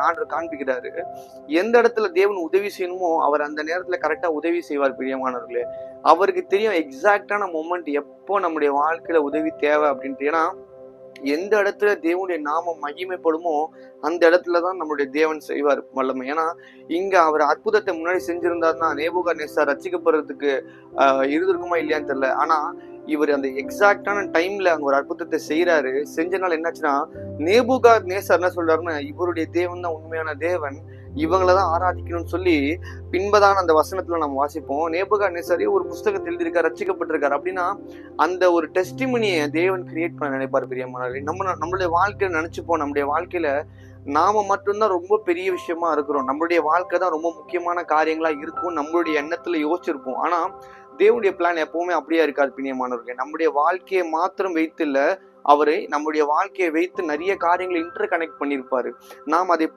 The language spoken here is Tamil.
ஆண்டவர் காண்பிக்கிறாரு. எந்த இடத்துல தேவன் உதவி செய்யணுமோ அவர் அந்த நேரத்துல கரெக்டா உதவி செய்வார் பிரியமானவர்களே. அவருக்கு தெரியும் எக்ஸாக்டான மொமெண்ட் எப்போ நம்முடைய வாழ்க்கையில உதவி தேவை அப்படின்ட்டு. ஏன்னா எந்த இடத்துல தேவனுடைய நாமம் மகிமைப்படுமோ அந்த இடத்துலதான் நம்மளுடைய தேவன் செய்வார் வல்லமை. ஏன்னா இங்க அவர் அற்புதத்தை முன்னாடி செஞ்சிருந்தாருன்னா நேபுகாத்நேச்சார் ரட்சிக்கப்படுறதுக்கு இருந்திருக்குமா இல்லையான்னு தெரியல. ஆனா இவர் அந்த எக்ஸாக்டான டைம்ல அங்க ஒரு அற்புதத்தை செய்யறாரு. செஞ்சனால என்னாச்சுன்னா நேபுகாத்நேச்சார் என்ன சொல்றாருன்னா இவருடைய தேவன் தான் உண்மையான தேவன், இவங்களதான் ஆராதிக்கணும்னு சொல்லி பின்பதான அந்த வசனத்துல நம்ம வாசிப்போம். நேபுகாத்நேச்சாரே ஒரு புஸ்தகத்தை எழுதியிருக்காரு, ரட்சிக்கப்பட்டிருக்காரு. அப்படின்னா அந்த ஒரு டெஸ்டிமனியை தேவன் கிரியேட் பண்ண நினைப்பார் பிரியமானவர்களே. நம்மளுடைய வாழ்க்கையில நினைச்சுப்போம், நம்முடைய வாழ்க்கையில நாம மட்டும்தான் ரொம்ப பெரிய விஷயமா இருக்கிறோம், நம்மளுடைய வாழ்க்கை தான் ரொம்ப முக்கியமான காரியங்களா இருக்கும் நம்மளுடைய எண்ணத்துல யோசிச்சிருப்போம். ஆனா தேவனுடைய பிளான் எப்பவுமே அப்படியே இருக்காது பிரியமானவர்களே. நம்முடைய வாழ்க்கையை மாத்திரம் வைத்து இல்ல, அவரு நம்முடைய வாழ்க்கையை வைத்து நிறைய காரியங்களை இன்டர் கனெக்ட் பண்ணியிருப்பாரு. நாம் அதை